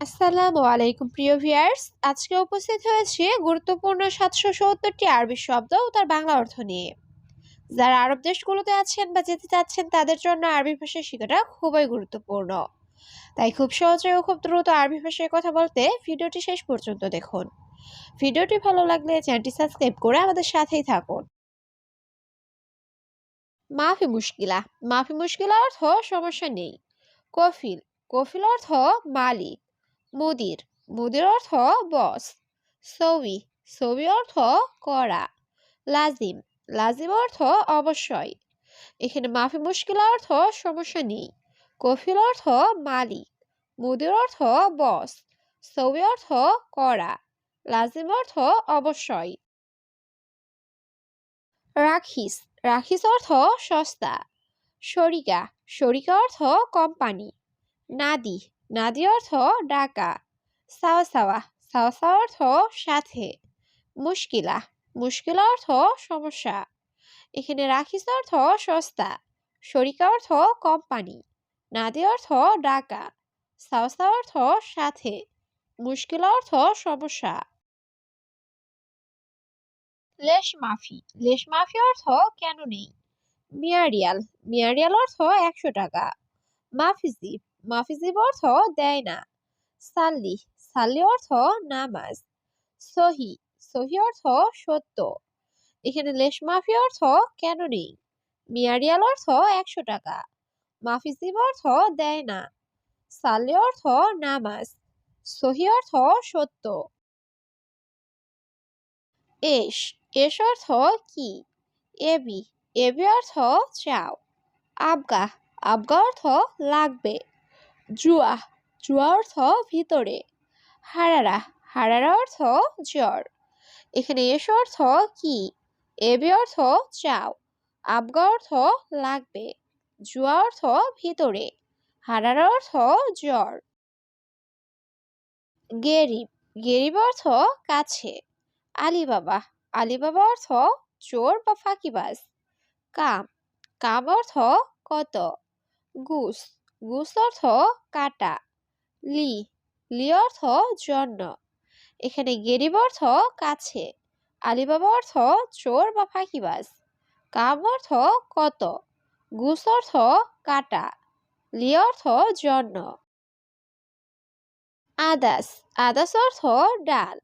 আসসালামু আলাইকুম প্রিয় ভিউয়ার্স, আজকে উপস্থিত হয়েছে গুরুত্বপূর্ণ 770টি আরবি শব্দ ও তার বাংলা অর্থ নিয়ে। যারা আরব দেশগুলোতে আছেন বা যেতে চাচ্ছেন তাদের জন্য আরবি ভাষা শেখাটা খুবই গুরুত্বপূর্ণ। তাই খুব সহজে ও খুব দ্রুত আরবি ভাষায় কথা বলতে ভিডিওটি শেষ পর্যন্ত দেখুন। ভিডিওটি ভালো লাগলে চ্যানেলটি সাবস্ক্রাইব করে আমাদের সাথেই থাকুন। মাফি মুশকিলা। মাফি মুশকিলা অর্থ সমস্যা নেই। কফিল। কফিল অর্থ মালিক। মুদির। মুদির অর্থ বস। সউই। সউই অর্থ করা। লাজিম। লাজিম অর্থ অবশ্যই। এখানে মাফি মুশকিলা অর্থ সমস্যা নেই। কফিল অর্থ মালিক। মুদির অর্থ বস। সউই অর্থ করা। লাজিম অর্থ অবশ্যই। রাখিস। রাখিস অর্থ সস্তা। শরিকা। শরিকা অর্থ কোম্পানি। নাদি। নাদি অর্থ ডাকা। সাওয়া সাওয়া। সাওয়া সাওয়া অর্থ সাথে। মুশকিলা। মুশকিলা অর্থ সমস্যা। এখানে রাখিস অর্থ সস্তা। শরিকা অর্থ কোম্পানি। নাদি অর্থ ডাকা। সাওয়া সাওয়া অর্থ সাথে। মুশকিলা অর্থ সমস্যা। লেশ মাফি। লেশ মাফি অর্থ কেন নেই। মিয়ারিয়াল। মিয়ারিয়াল অর্থ 100 টাকা। মাফিজিব। মাফিজিব অর্থ দেয় না। সাল্লি। সাল্লি অর্থ নামাজ। সহি। সহি অর্থ সত্য। এখানে লেশ মাফি অর্থ কেন নেই। মিয়ারিয়াল অর্থ 100 টাকা। মাফিজিব অর্থ দেয় না। সাল্লি অর্থ নামাজ। সহি অর্থ সত্য। এস। এস অর্থ কি। এবি। এবি অর্থ চাও। আবগা। আবগা অর্থ লাগবে। জুয়া। জুয়া অর্থ ভিতরে। হারারা। হারারা অর্থ জ্বর। এখানে এস অর্থ কি। এবি অর্থ চাও। আবগা অর্থ লাগবে। জুয়া অর্থ ভিতরে। হারারা অর্থ জ্বর। গেরিব। গেরিব অর্থ কাছে। আলিবাবা। আলিবাবা অর্থ চোর বা ফাঁকিবাজ। কাম। কাম অর্থ কত। গুস। গুস অর্থ কাটা। লি। লি অর্থ জন্য। এখানে গেরিব অর্থ কাছে। আলিবাবা অর্থ চোর বা ফাঁকিবাজ। কাম অর্থ কত। গুস অর্থ কাটা। লি অর্থ জন্য। আদাস। আদাস অর্থ ডাল।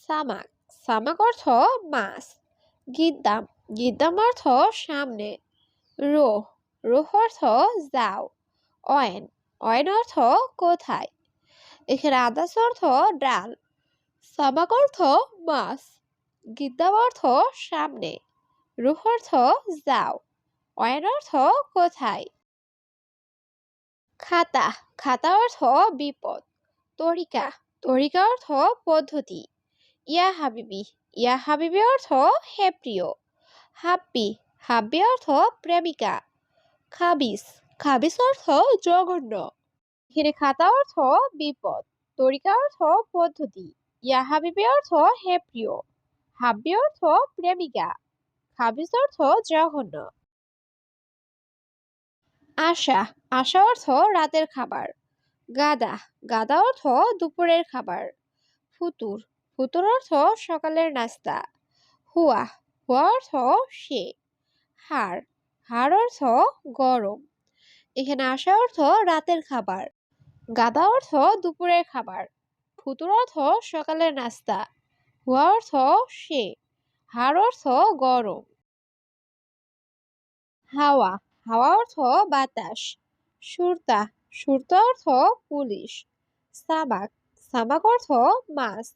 সামাক। সামাক অর্থ মাছ। গিদ্দাম। গিদ্দাম অর্থ সামনে। রোহ। রোহ অর্থ যাও। অয়েন। অয়েন অর্থ কোথায়। এখানে আদাস অর্থ ডাল। সামাক অর্থ মাছ। গিদ্দাম অর্থ সামনে। রুহ অর্থ যাও। অয়েন অর্থ কোথায়। খাতা। খাতা অর্থ বিপদ। তরিকা। তরিকা অর্থ পদ্ধতি। ইয়া হাবিবি। ইয়া হাবিবি অর্থ হে প্রিয়। হাব্বি। হাব্বি অর্থ প্রেমিকা। খাবিস। খাবিস অর্থ জঘন্য। এখানে খাতা অর্থ বিপদ। তরিকা অর্থ পদ্ধতি। ইয়া হাবিবি অর্থ হে প্রিয়। হাব্বি অর্থ প্রেমিকা। খাবিস অর্থ জঘন্য। আশা। আশা অর্থ রাতের খাবার। গাদা। গাদা অর্থ দুপুরের খাবার। ফুতুর। ফুতুর অর্থ সকালের নাস্তা। হুয়া। হুয়া অর্থ সে। হাড়। হাড় অর্থ গরম। এখানে আশা অর্থ রাতের খাবার। গাদা অর্থ দুপুরের খাবার। ফুতুর অর্থ সকালের নাস্তা। হুয়া অর্থ সে। হাড় অর্থ গরম। হাওয়া। হাওয়া অর্থ বাতাস। সুরতা। সুরতা অর্থ পুলিশ। সামাক। সামাক অর্থ মাছ।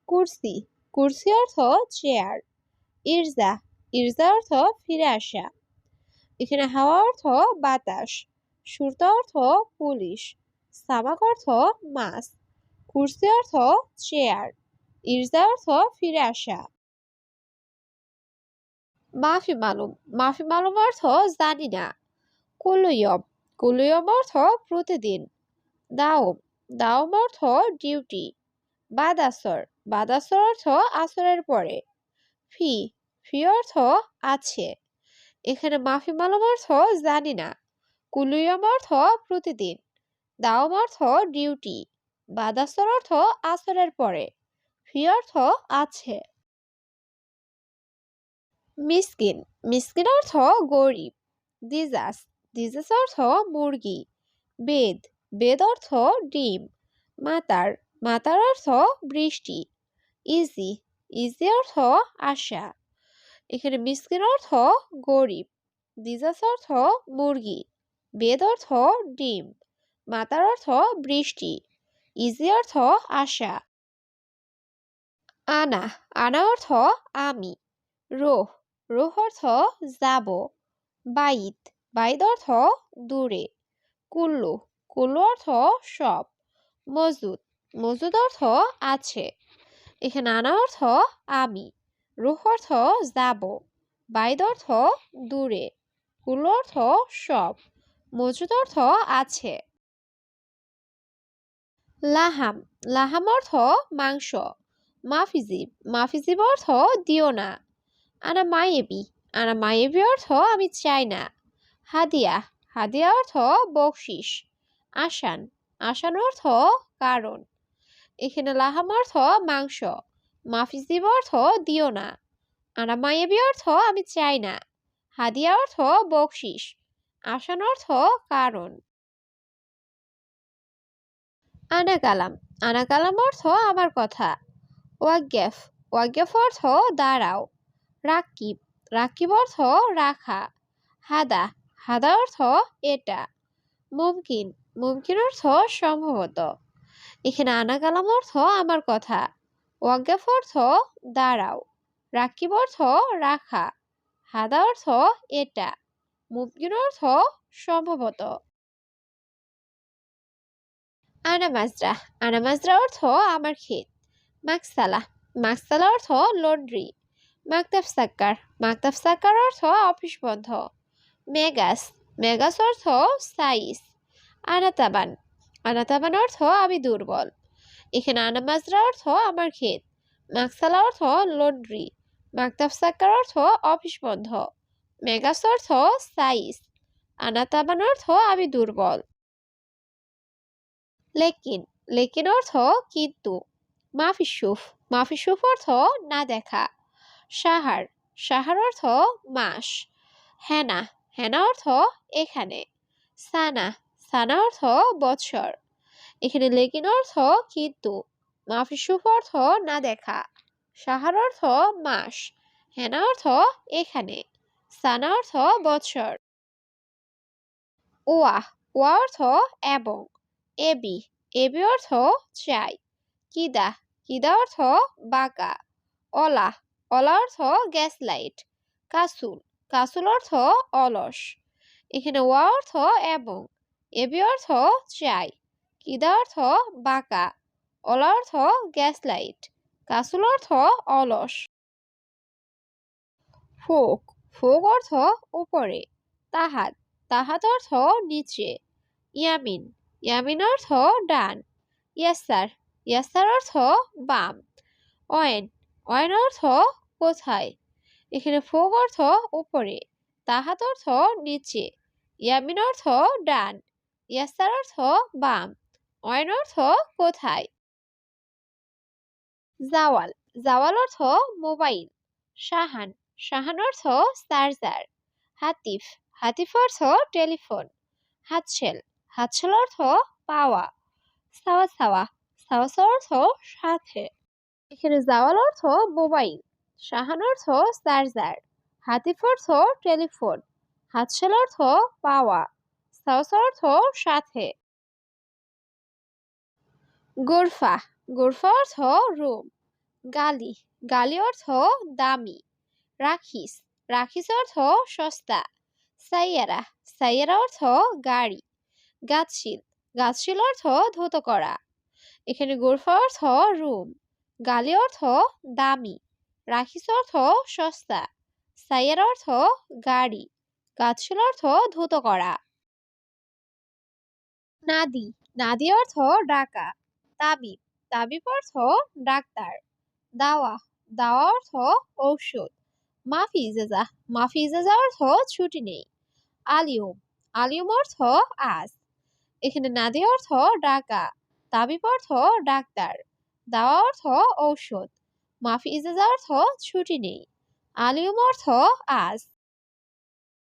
কুরসি। কুরসি অর্থ চেয়ার। ইরজা। ইরজা অর্থ ফিরে আসা। এখানে হাওয়া অর্থ বাতাস। সুরতা অর্থ পুলিশ। সামাক অর্থ মাছ। কুরসি অর্থ চেয়ার। ইরজা অর্থ ফিরে আসা। মাফি মালুম। মাফি মালুম অর্থ জানি না। কুলুইয়ম। কুলুইয়ম অর্থ প্রতিদিন। দাওম। দাওম অর্থ ডিউটি। বাদাসর। বাদাসর অর্থ আসরের পরে। ফি। ফি অর্থ আছে। এখানে মাফি মালুম অর্থ জানি না। কুলুইয়ম অর্থ প্রতিদিন। দাওম অর্থ ডিউটি। বাদ আসর অর্থ আসরের পরে। ফি অর্থ আছে। মিসকিন, মিসকিন অর্থ গরিব। দিজাস, দিজাস অর্থ মুরগি। বেদ, বেদ অর্থ ডিম। মাতার, মাতার অর্থ বৃষ্টি। ইজি, ইজি অর্থ আশা। এখানে মিসকিন অর্থ গরিব। দিজাস অর্থ মুরগি। বেদ অর্থ ডিম। মাতার অর্থ বৃষ্টি। ইজি অর্থ আশা। আনা, আনা অর্থ আমি। রোহ, রোহ অর্থ যাব। বাইত, বাইত অর্থ দূরে। কুল্লু, কুল্লু অর্থ সব। মজুদ, মজুদ অর্থ আছে। এখানে আনা অর্থ আমি। রুহ অর্থ যাব। বাইদ অর্থ দূরে। কুল্লু অর্থ সব। মজুদ অর্থ আছে। লাহাম, লাহাম অর্থ মাংস। মাফিজিব, মাফিজিব অর্থ দিও না। আনা মায়েবি, আনা মায়েবি অর্থ আমি চাই না। হাদিয়া, হাদিয়া অর্থ বকশিস। আসান, আসান অর্থ কারণ। এখানে লাহাম অর্থ মাংস। মাফিজিব অর্থ দিও না। আনা মায়েবি অর্থ আমি চাই না। হাদিয়া অর্থ বকশিস। আসান অর্থ কারণ। আনা কালাম, আনা কালাম অর্থ আমার কথা। ওয়াগ্গেফ, ওয়াগ্গেফ অর্থ দাঁড়াও। রাকিব, রাকিব অর্থ রাখা। হাদা, হাদা অর্থ এটা। মুমকিন, মুমকিন অর্থ সম্ভবত। এখানে আনা কালাম অর্থ আমার কথা। ওয়াগ্গেফ অর্থ দাঁড়াও। রাকিব অর্থ রাখা। হাদা অর্থ এটা। মুমকিন অর্থ সম্ভবত। আনা মাজরা, আনা মাজরা অর্থ আমার ক্ষেত। মাকসালা, মাকসালা অর্থ লন্ড্রি। মাকতাব সাক্কার, মাকতাব সাক্কার অর্থ অফিস বন্ধ। মেগাস, মেগাস অর্থ সাইজ। আনাতাবান, আনাতাবান অর্থ আমি দুর্বল। এখানে আনা মাজরা অর্থ আমার ক্ষেত। মাকসালা অর্থ লন্ড্রি। মাকতাব সাক্কার অর্থ অফিস বন্ধ। মেগাস অর্থ সাইজ। আনাতাবান অর্থ আমি দুর্বল। লেকিন, লেকিন অর্থ কিন্তু। মাফিসুফ, মাফিসুফ অর্থ না দেখা। সাহার, সাহার অর্থ মাস। হেনা, হেনা অর্থ এখানে। সানা, সানা অর্থ বৎসর। এখানে লেকিন অর্থ কিন্তু। মাফিসুফ অর্থ না দেখা। সাহার অর্থ মাস। হেনা অর্থ এখানে। সানা অর্থ বৎসর। ওয়া, ওয়া অর্থ এবং। এবি, এবি অর্থ চাই। কিদা, কিদা অর্থ বাঁকা। অলা, অলা অর্থ গ্যাস লাইট। কাসুল, কাসুল অর্থ অলস। এখানে ওয়া অর্থ এবং। এবি অর্থ চাই। কিদা অর্থ বাঁকা। অলা অর্থ গ্যাস লাইট। কাসুল অর্থ অলস। ফোক, ফোক অর্থ উপরে। তাহাত, তাহাত অর্থ নিচে। ইয়ামিন, ইয়ামিন অর্থ ডান। ইয়াসার, ইয়াসার অর্থ বাম। অয়েন, অয়েন অর্থ কোথায়। এখানে ফোক অর্থ উপরে। তাহাত অর্থ নিচে। ইয়ামিন অর্থ ডান। ইয়াসার অর্থ বাম। অয়েন অর্থ কোথায়। জাওয়াল, জাওয়াল অর্থ মোবাইল। শাহান, শাহান অর্থ চার্জার। হাতিফ, হাতিফ অর্থ টেলিফোন। হাতশেল, হাতশেল অর্থ পাওয়া। সাওয়া সাওয়া, সাওয়া সাওয়া অর্থ সাথে। এখানে জাওয়াল অর্থ মোবাইল। শাহান অর্থ চার্জার। হাতিফ অর্থ টেলিফোন। হাতশেল অর্থ পাওয়া। সাওয়া সাওয়া অর্থ সাথে। গোরফা, গোরফা অর্থ রুম। গালি, গালি অর্থ দামি। রাখিস, রাখিস অর্থ সস্তা। সাইয়ারা, সাইয়ারা অর্থ গাড়ি। গাছশিল, গাছশিল অর্থ ধৌত করা। এখানে গোরফা অর্থ রুম। গালি অর্থ দামি। রাখিস অর্থ সস্তা। সাইয়ারা অর্থ গাড়ি। গাছশিল অর্থ ধৌত করা। নাদি, নাদি অর্থ ডাকা। তাবিব, তাবিব অর্থ ডাক্তার। দাওয়া, দাওয়া অর্থ ঔষধ। মাফি ইজাজা, মাফি ইজাজা অর্থ ছুটি নেই। আলিয়ম, আলিয়ম অর্থ আজ। এখানে নাদি অর্থ ডাকা। তাবিব অর্থ ডাক্তার। দাওয়া অর্থ ঔষধ। মাফি ইজাজা অর্থ ছুটি নেই। আলিয়ম অর্থ আজ।